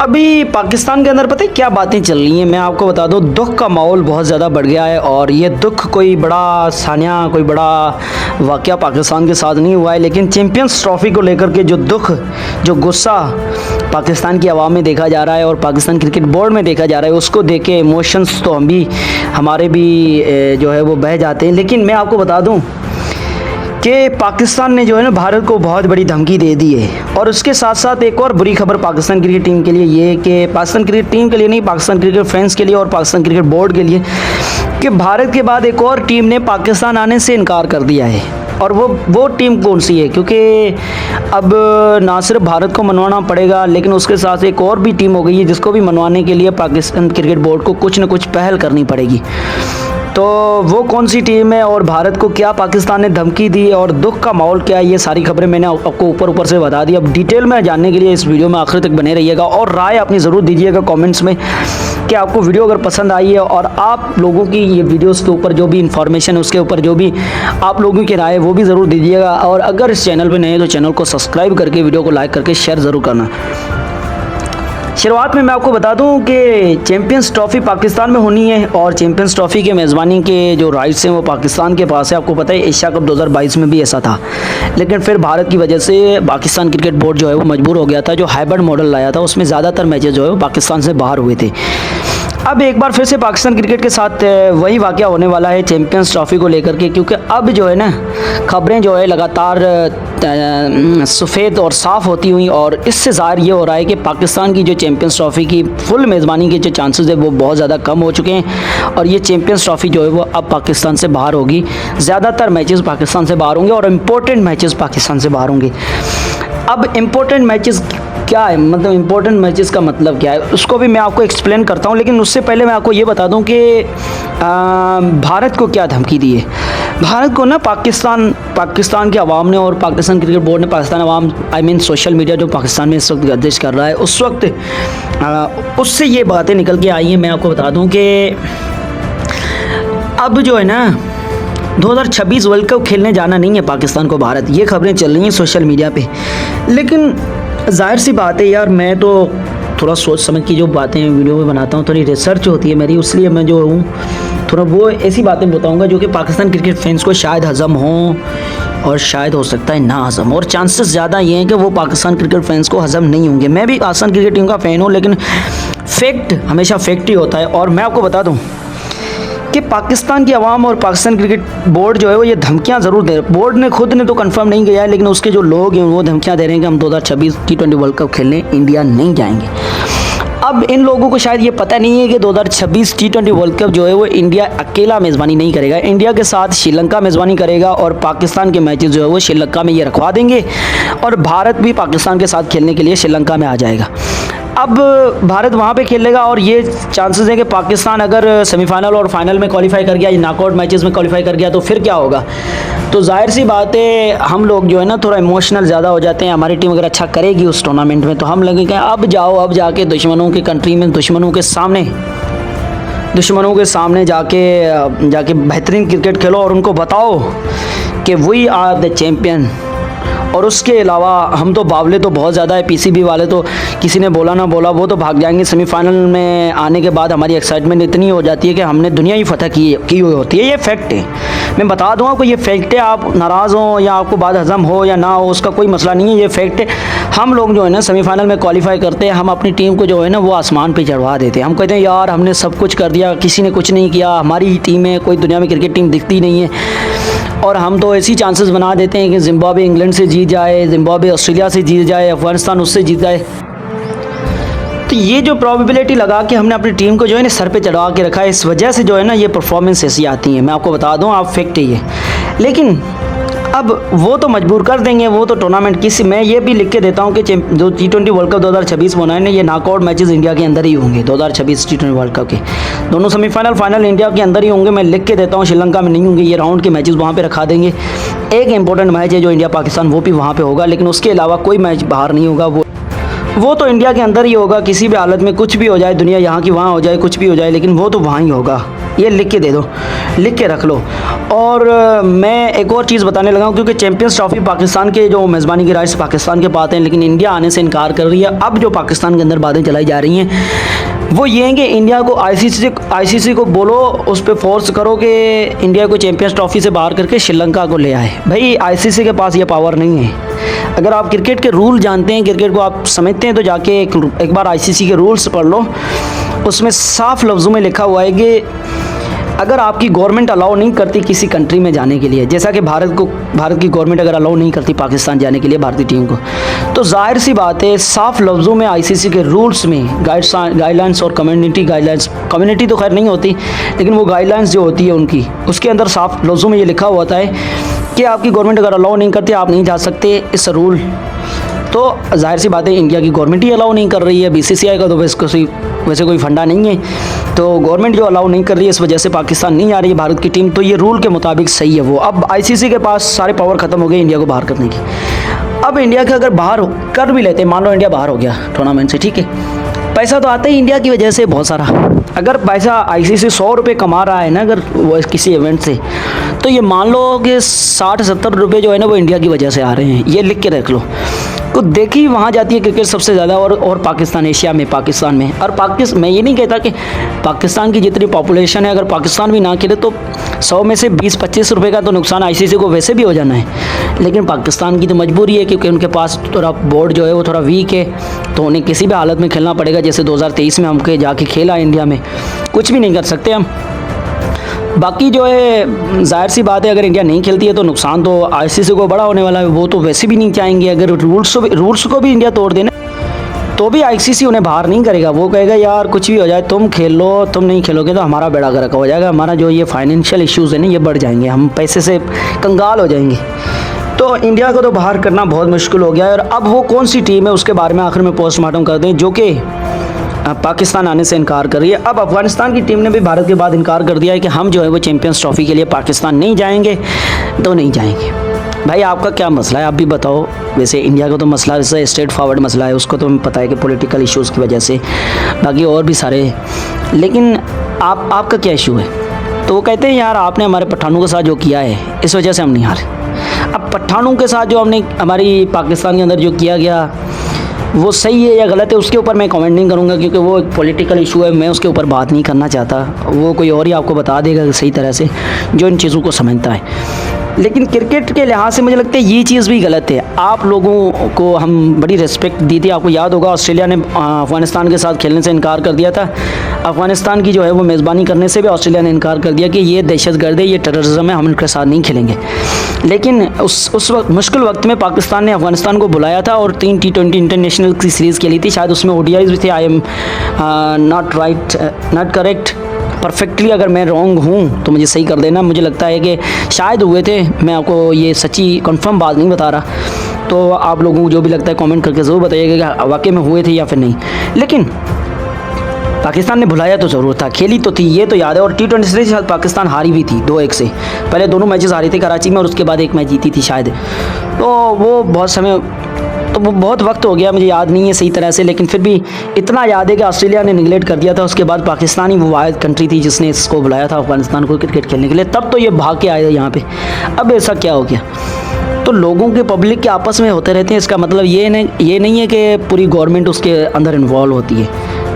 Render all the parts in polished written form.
अभी पाकिस्तान के अंदर पता है क्या बातें चल रही हैं। मैं आपको बता दूं, दुख का माहौल बहुत ज़्यादा बढ़ गया है और ये दुख कोई बड़ा सानिया कोई बड़ा वाक़या पाकिस्तान के साथ नहीं हुआ है, लेकिन चैम्पियंस ट्रॉफ़ी को लेकर के जो दुख जो गुस्सा पाकिस्तान की आवाम में देखा जा रहा है और पाकिस्तान क्रिकेट बोर्ड में देखा जा रहा है, उसको देख के इमोशंस तो हमारे भी जो है वो बह जाते हैं। लेकिन मैं आपको बता दूँ कि पाकिस्तान ने जो है ना भारत को बहुत बड़ी धमकी दे दी है। और उसके साथ साथ एक और बुरी खबर पाकिस्तान क्रिकेट टीम के लिए ये कि पाकिस्तान क्रिकेट टीम के लिए नहीं, पाकिस्तान क्रिकेट फैंस के लिए और पाकिस्तान क्रिकेट बोर्ड के लिए, कि भारत के बाद एक और टीम ने पाकिस्तान आने से इनकार कर दिया है। और वो टीम कौन सी है? क्योंकि अब ना सिर्फ भारत को मनवाना पड़ेगा, लेकिन उसके साथ एक और भी टीम हो गई है जिसको भी मनवाने के लिए पाकिस्तान क्रिकेट बोर्ड को कुछ न कुछ पहल करनी पड़ेगी। तो वो कौन सी टीम है और भारत को क्या पाकिस्तान ने धमकी दी और दुख का माहौल क्या है, ये सारी खबरें मैंने आपको ऊपर से बता दी। अब डिटेल में जानने के लिए इस वीडियो में आखिर तक बने रहिएगा और राय अपनी ज़रूर दीजिएगा कमेंट्स में कि आपको वीडियो अगर पसंद आई है और आप लोगों की ये वीडियोस के ऊपर जो भी इंफॉर्मेशन है उसके ऊपर जो भी आप लोगों की राय है वो भी ज़रूर दीजिएगा। और अगर इस चैनल पर नए हैं तो चैनल को सब्सक्राइब करके वीडियो को लाइक करके शेयर ज़रूर करना। शुरुआत में मैं आपको बता दूं कि चैम्पियंस ट्रॉफ़ी पाकिस्तान में होनी है और चैम्पियंस ट्रॉफ़ी के मेज़बानी के जो राइट्स हैं वो पाकिस्तान के पास है। आपको पता है एशिया कप 2022 में भी ऐसा था, लेकिन फिर भारत की वजह से पाकिस्तान क्रिकेट बोर्ड जो है वो मजबूर हो गया था। जो हाइब्रिड मॉडल लाया था उसमें ज़्यादातर मैचेस जो है वो पाकिस्तान से बाहर हुए थे। अब एक बार फिर से पाकिस्तान क्रिकेट के साथ वही वाक़या होने वाला है चैम्पियंस ट्रॉफ़ी को लेकर के, क्योंकि अब जो है ना खबरें जो है लगातार सफ़ेद और साफ़ होती हुई और इससे ज़ाहिर ये हो रहा है कि पाकिस्तान की जो चैम्पियंस ट्रॉफ़ी की फुल मेज़बानी के जो चांसेस है वो बहुत ज़्यादा कम हो चुके हैं और ये चैम्पियंस ट्रॉफ़ी जो है वो अब पाकिस्तान से बाहर होगी। ज़्यादातर मैचेस पाकिस्तान से बाहर होंगे और इम्पोर्टेंट मैचेस पाकिस्तान से बाहर होंगे। अब इम्पोर्टेंट मैचेस क्या है, मतलब इम्पोर्टेंट मैचेस का मतलब क्या है, उसको भी मैं आपको एक्सप्लेन करता हूँ। लेकिन उससे पहले मैं आपको ये बता दूँ कि भारत को क्या धमकी दी है। भारत को ना पाकिस्तान के अवाम ने और पाकिस्तान क्रिकेट बोर्ड ने पाकिस्तान अवाम सोशल मीडिया जो पाकिस्तान में इस वक्त गर्दिश कर रहा है उस वक्त उससे ये बातें निकल के आई हैं। मैं आपको बता दूँ कि अब जो है ना 2026 वर्ल्ड कप खेलने जाना नहीं है पाकिस्तान को भारत, ये खबरें चल रही हैं सोशल मीडिया पे। लेकिन जाहिर सी बात है यार, मैं तो थोड़ा सोच समझ की जो बातें वीडियो में बनाता हूँ, थोड़ी रिसर्च होती है मेरी, इसलिए मैं जो हूँ थोड़ा वो ऐसी बातें बताऊँगा जो कि पाकिस्तान क्रिकेट फैंस को शायद हज़म हो और शायद हो सकता है ना हज़म, और चांसेस ज़्यादा ये हैं कि वो पाकिस्तान क्रिकेट फैंस को हज़म नहीं होंगे। मैं भी पाकिस्तान क्रिकेट टीम का फ़ैन हूँ, लेकिन फैक्ट हमेशा फैक्ट ही होता है। और मैं आपको बता दूँ कि पाकिस्तान की आवाम और पाकिस्तान क्रिकेट बोर्ड जो है वो ये धमकियां ज़रूर दे रहे। बोर्ड ने खुद ने तो कंफर्म नहीं किया है, लेकिन उसके जो लोग हैं वो धमकियां दे रहे हैं कि हम 2026 T20 वर्ल्ड कप खेलने इंडिया नहीं जाएंगे। अब इन लोगों को शायद ये पता नहीं है कि 2026 T20 वर्ल्ड कप जो है वो इंडिया अकेला मेज़बानी नहीं करेगा, इंडिया के साथ श्रीलंका मेज़बानी करेगा और पाकिस्तान के मैचेस जो है वो श्रीलंका में ये रखवा देंगे और भारत भी पाकिस्तान के साथ खेलने के लिए श्रीलंका में आ जाएगा। अब भारत वहाँ पे खेलेगा और ये चांसेस हैं कि पाकिस्तान अगर सेमीफाइनल और फाइनल में क्वालिफाई कर गया, नॉकआउट मैचेस में क्वालिफाई कर गया, तो फिर क्या होगा। तो जाहिर सी बात है हम लोग जो है ना थोड़ा इमोशनल ज़्यादा हो जाते हैं। हमारी टीम अगर अच्छा करेगी उस टूर्नामेंट में तो हम लगेंगे अब जाओ, अब जाके दुश्मनों की कंट्री में दुश्मनों के सामने जाके बेहतरीन क्रिकेट खेलो और उनको बताओ कि वी आर द चैम्पियन। और उसके अलावा हम तो बावले तो बहुत ज़्यादा है, पीसीबी वाले तो किसी ने बोला ना बोला वो तो भाग जाएंगे। सेमीफाइनल में आने के बाद हमारी एक्साइटमेंट इतनी हो जाती है कि हमने दुनिया ही फतह की हुई होती है। ये फैक्ट है, मैं बता दूँ आपको, ये फैक्ट है। आप नाराज़ हो या आपको बात हज़म हो या ना हो उसका कोई मसला नहीं है, ये फैक्ट है। हम लोग जो है ना सेमीफाइनल में क्वालिफाई करते हैं, हम अपनी टीम को जो है ना वो आसमान पे चढ़वा देते हैं। हम कहते हैं यार हमने सब कुछ कर दिया, किसी ने कुछ नहीं किया, हमारी ही टीम है, कोई दुनिया में क्रिकेट टीम दिखती नहीं है। और हम तो ऐसी चांसेस बना देते हैं कि जिम्बाब्वे इंग्लैंड से जीत जाए, जिम्बाब्वे ऑस्ट्रेलिया से जीत जाए, अफगानिस्तान उससे जीत जाए। तो ये जो प्रोबेबिलिटी लगा के हमने अपनी टीम को जो है ना सर पे चढ़ा के रखा है, इस वजह से जो है ना ये परफॉर्मेंस ऐसी आती है। मैं आपको बता दूं, आप फैक्ट है ये। लेकिन अब वो तो मजबूर कर देंगे, वो तो टूर्नामेंट किसी, मैं ये भी लिख के देता हूँ कि जो T20 वर्ल्ड कप 2026 होना है ना, ये नॉकआउट मैचेस इंडिया के अंदर ही होंगे। 2026 T20 वर्ल्ड कप के दोनों सेमीफाइनल फाइनल इंडिया के अंदर ही होंगे। मैं लिख के देता हूँ, श्रीलंका में नहीं होंगे। ये राउंड के मैचेस वहाँ पे रखा देंगे। एक इंपॉर्टेंट मैच है जो इंडिया पाकिस्तान, वो भी वहाँ पे होगा, लेकिन उसके अलावा कोई मैच बाहर नहीं होगा। वो तो इंडिया के अंदर ही होगा। किसी भी हालत में कुछ भी हो जाए, दुनिया यहाँ की वहाँ हो जाए, कुछ भी हो जाए, लेकिन वो तो वहाँ ही होगा। ये लिख के दे दो, लिख के रख लो। और मैं एक और चीज़ बताने लगा हूँ, क्योंकि चैंपियंस ट्रॉफी पाकिस्तान के जो मेज़बानी के राइट्स पाकिस्तान के पास हैं, लेकिन इंडिया आने से इनकार कर रही है। अब जो पाकिस्तान के अंदर बातें चलाई जा रही हैं वो ये हैं कि इंडिया को आईसीसी को बोलो, उस पर फोर्स करो कि इंडिया को चैंपियंस ट्रॉफी से बाहर करके श्रीलंका को ले आए। भाई आईसीसी के पास ये पावर नहीं है। अगर आप क्रिकेट के रूल जानते हैं, क्रिकेट को आप समझते हैं, तो जाके एक बार आईसीसी के रूल्स पढ़ लो। उसमें साफ लफ्ज़ों में लिखा हुआ है कि अगर आपकी गवर्नमेंट अलाउ नहीं करती किसी कंट्री में जाने के लिए, जैसा कि भारत की गवर्नमेंट अगर अलाउ नहीं करती पाकिस्तान जाने के लिए भारतीय टीम को, तो जाहिर सी बात है साफ लफ्ज़ों में आईसीसी के रूल्स में गाइडलाइंस और कम्युनिटी गाइडलाइंस, कम्युनिटी तो खैर नहीं होती, लेकिन वो गाइडलाइंस जो होती है उनकी, उसके अंदर साफ लफ्ज़ों में ये लिखा होता है कि आपकी गवर्नमेंट अगर अलाउ नहीं करती आप नहीं जा सकते इस रूल। तो जाहिर सी बात है इंडिया की गवर्नमेंट ही अलाउ नहीं कर रही है। बीसीसीआई का तो वैसे कोई फंडा नहीं है, तो गवर्नमेंट जो अलाउ नहीं कर रही है इस वजह से पाकिस्तान नहीं आ रही है भारत की टीम। तो ये रूल के मुताबिक सही है वो। अब आईसीसी के पास सारे पावर ख़त्म हो गए इंडिया को बाहर करने की। अब इंडिया के अगर बाहर कर भी लेते, मान लो इंडिया बाहर हो गया टूर्नामेंट से, ठीक है, पैसा तो आता ही इंडिया की वजह से बहुत सारा। अगर पैसा आईसीसी 100 रुपये कमा रहा है ना अगर वो किसी इवेंट से, तो ये मान लो कि 60-70 रुपये जो है ना वो इंडिया की वजह से आ रहे हैं। ये लिख के रख लो। तो देखिए वहाँ जाती है क्रिकेट सबसे ज़्यादा, और पाकिस्तान, एशिया में पाकिस्तान में। और मैं ये नहीं कहता कि पाकिस्तान की जितनी पॉपुलेशन है, अगर पाकिस्तान भी ना खेले तो 100 में से 20-25 रुपये का तो नुकसान आईसीसी को वैसे भी हो जाना है। लेकिन पाकिस्तान की तो मजबूरी है, क्योंकि उनके पास थोड़ा बोर्ड जो है वो थोड़ा वीक है, तो उन्हें किसी भी हालत में खेलना पड़ेगा। जैसे 2023 में हमके जाके खेला इंडिया में, कुछ भी नहीं कर सकते हम। बाकी जो है जाहिर सी बात है अगर इंडिया नहीं खेलती है तो नुकसान तो आईसीसी को बड़ा होने वाला है। वो तो वैसे भी नहीं चाहेंगे। अगर रूल्स को भी इंडिया तोड़ देना तो भी आईसीसी उन्हें बाहर नहीं करेगा। वो कहेगा यार कुछ भी हो जाए तुम खेल लो, तुम नहीं खेलोगे तो हमारा बेड़ा गर्क हो जाएगा, हमारा जो ये फाइनेंशियल इश्यूज़ है ना ये बढ़ जाएंगे, हम पैसे से कंगाल हो जाएंगे। तो इंडिया को तो बाहर करना बहुत मुश्किल हो गया है। और अब वो कौन सी टीम है उसके बारे में आखिर में पोस्टमार्टम कर दें, जो कि पाकिस्तान आने से इनकार कर रही है। अब अफ़गानिस्तान की टीम ने भी भारत के बाद इनकार कर दिया है कि हम जो है वो चैंपियंस ट्रॉफी के लिए पाकिस्तान नहीं जाएंगे, तो नहीं जाएंगे। भाई आपका क्या मसला है, आप भी बताओ। वैसे इंडिया का तो मसला जैसे स्ट्रेट फॉरवर्ड मसला है, उसको तो हमें पता है कि पॉलिटिकल इश्यूज़ की वजह से, बाकी और भी सारे, लेकिन आपका क्या इशू है? तो वो कहते हैं यार आपने हमारे पठानों के साथ जो किया है इस वजह से हम नहीं हारे। अब पठानों के साथ जो हमने हमारी पाकिस्तान के अंदर जो किया गया वो सही है या गलत है उसके ऊपर मैं कमेंट नहीं करूँगा, क्योंकि वो एक पॉलिटिकल इशू है, मैं उसके ऊपर बात नहीं करना चाहता। वो कोई और ही आपको बता देगा सही तरह से जो इन चीज़ों को समझता है। लेकिन क्रिकेट के लिहाज से मुझे लगता है ये चीज़ भी गलत है। आप लोगों को हम बड़ी रिस्पेक्ट दी थी, आपको याद होगा ऑस्ट्रेलिया ने अफ़गानिस्तान के साथ खेलने से इनकार कर दिया था। अफ़गानिस्तान की जो है वो मेज़बानी करने से भी ऑस्ट्रेलिया ने इनकार कर दिया कि ये दहशतगर्द है, ये टेररिज्म है, हम इनके साथ नहीं खेलेंगे। लेकिन उस वक्त मुश्किल वक्त में पाकिस्तान ने अफ़गानिस्तान को बुलाया था और 3 T20 इंटरनेशनल की सीरीज़ खेली थी, शायद उसमें ODIs भी थे। I am not correct perfectly, अगर मैं रॉन्ग हूँ तो मुझे सही कर देना। मुझे लगता है कि शायद हुए थे, मैं आपको ये सच्ची कंफर्म बात नहीं बता रहा। तो आप लोगों को जो भी लगता है कमेंट करके ज़रूर बताइएगा कि वाकई में हुए थे या फिर नहीं। लेकिन पाकिस्तान ने बुलाया तो ज़रूर था, खेली तो थी, ये तो याद है। और T20 सीरीज शायद पाकिस्तान हारी भी थी 2-1 से। पहले दोनों मैचेस हारी थी कराची में और उसके बाद एक मैच जीती थी शायद। तो वो बहुत वक्त हो गया, मुझे याद नहीं है सही तरह से, लेकिन फिर भी इतना याद है कि ऑस्ट्रेलिया ने निगलेक्ट कर दिया था। उसके बाद पाकिस्तान ही वो वाहिद कंट्री थी जिसने इसको बुलाया था अफ़गानिस्तान को क्रिकेट खेलने के लिए। तब तो ये भाग के आए थे यहाँ पे। अब ऐसा क्या हो गया? तो लोगों के पब्लिक के आपस में होते रहते हैं, इसका मतलब ये नहीं है कि पूरी गवर्नमेंट उसके अंदर इन्वॉल्व होती है।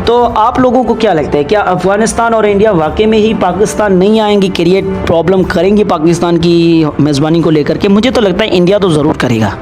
तो आप लोगों को क्या लगता है, क्या अफ़गानिस्तान और इंडिया वाकई में ही पाकिस्तान नहीं आएंगी, क्रिएट प्रॉब्लम करेंगी पाकिस्तान की मेज़बानी को लेकर के? मुझे तो लगता है इंडिया तो ज़रूर करेगा।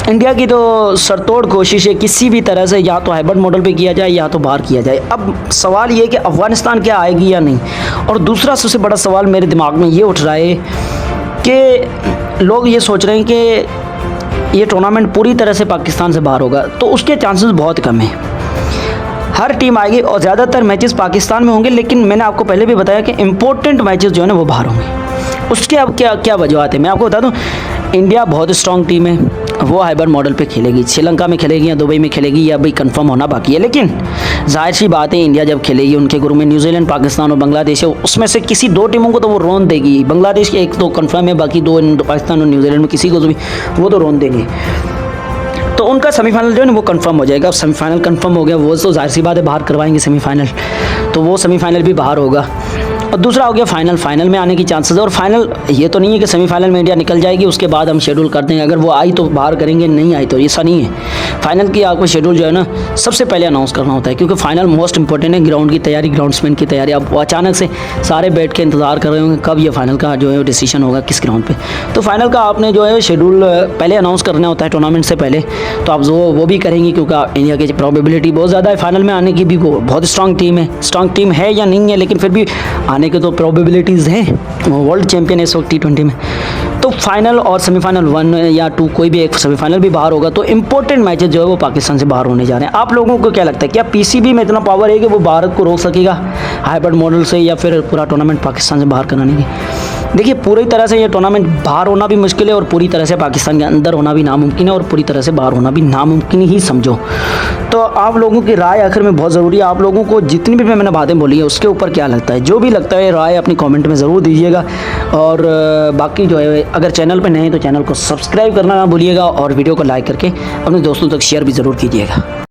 इंडिया की तो सरतोड़ कोशिश है किसी भी तरह से, या तो हाइब्रिड मॉडल पे किया जाए या तो बाहर किया जाए। अब सवाल ये है कि अफ़गानिस्तान क्या आएगी या नहीं। और दूसरा सबसे बड़ा सवाल मेरे दिमाग में ये उठ रहा है कि लोग ये सोच रहे हैं कि ये टूर्नामेंट पूरी तरह से पाकिस्तान से बाहर होगा, तो उसके चांसेस बहुत कम है। हर टीम आएगी और ज़्यादातर मैचेस पाकिस्तान में होंगे, लेकिन मैंने आपको पहले भी बताया कि इम्पोर्टेंट मैचेस जो है ना वो बाहर होंगे। उसके अब क्या वजूहत है मैं आपको बता दूं। इंडिया बहुत स्ट्रॉन्ग टीम है, वो हाइब्रिड मॉडल पे खेलेगी, श्रीलंका में खेलेगी या दुबई में खेलेगी, या अभी कंफर्म होना बाकी है। लेकिन जाहिर सी बात है इंडिया जब खेलेगी, उनके ग्रुप में न्यूजीलैंड, पाकिस्तान और बांग्लादेश है, उसमें से किसी 2 टीमों को तो वो रोन देगी। बांग्लादेश के 1 तो कंफर्म है, बाकी 2 पाकिस्तान और न्यूजीलैंड में किसी को भी वो तो रोन देंगे। तो उनका सेमीफाइनल जो है ना वो कंफर्म हो जाएगा। सेमीफाइनल कंफर्म हो गया, वो तो जाहिर सी बात है बाहर करवाएंगे सेमीफाइनल, तो वो सेमीफाइनल भी बाहर होगा। और दूसरा हो गया फाइनल में आने की चांसेस है। और फाइनल ये तो नहीं है कि सेमीफाइनल में इंडिया निकल जाएगी उसके बाद हम शेड्यूल कर देंगे, अगर वो आई तो बाहर करेंगे, नहीं आई तो ऐसा नहीं है। फाइनल की आपको शेड्यूल जो है ना सबसे पहले अनाउंस करना होता है, क्योंकि फाइनल मोस्ट इंपॉर्टेंट है। ग्राउंड की तैयारी, ग्राउंडसमैन की तैयारी, अब अचानक से सारे बैठ के इंतजार कर रहे होंगे कब ये फाइनल का जो है डिसीजन होगा किस ग्राउंड पे। तो फाइनल का आपने जो है शेड्यूल पहले अनाउंस करना होता है टूर्नामेंट से पहले, तो आप वो भी करेंगे, क्योंकि इंडिया की प्रोबेबिलिटी बहुत ज़्यादा है फाइनल में आने की भी। वो बहुत स्ट्रॉन्ग टीम है या नहीं है, लेकिन फिर भी आने की तो प्रोबेबिलिटीज़ हैं, वो वर्ल्ड चैंपियन है इस वक्त T20 में। तो फाइनल और सेमीफाइनल 1 या 2 कोई भी एक सेमीफाइनल भी बाहर होगा, तो इंपॉर्टेंट मैचेस जो है वो पाकिस्तान से बाहर होने जा रहे हैं। आप लोगों को क्या लगता है, क्या पीसीबी में इतना पावर है कि वो भारत को रोक सकेगा हाइब्रिड मॉडल से, या फिर पूरा टूर्नामेंट पाकिस्तान से बाहर कराने की? देखिए, पूरी तरह से ये टूर्नामेंट बाहर होना भी मुश्किल है और पूरी तरह से पाकिस्तान के अंदर होना भी नामुमकिन है और पूरी तरह से बाहर होना भी नामुमकिन ही समझो। तो आप लोगों की राय आखिर में बहुत ज़रूरी है। आप लोगों को जितनी भी मैंने बातें बोली है उसके ऊपर क्या लगता है, जो भी लगता है राय अपनी कमेंट में ज़रूर दीजिएगा। और बाकी जो है, अगर चैनल पर नए हैं तो चैनल को सब्सक्राइब करना ना भूलिएगा और वीडियो को लाइक करके अपने दोस्तों तक शेयर भी ज़रूर कीजिएगा।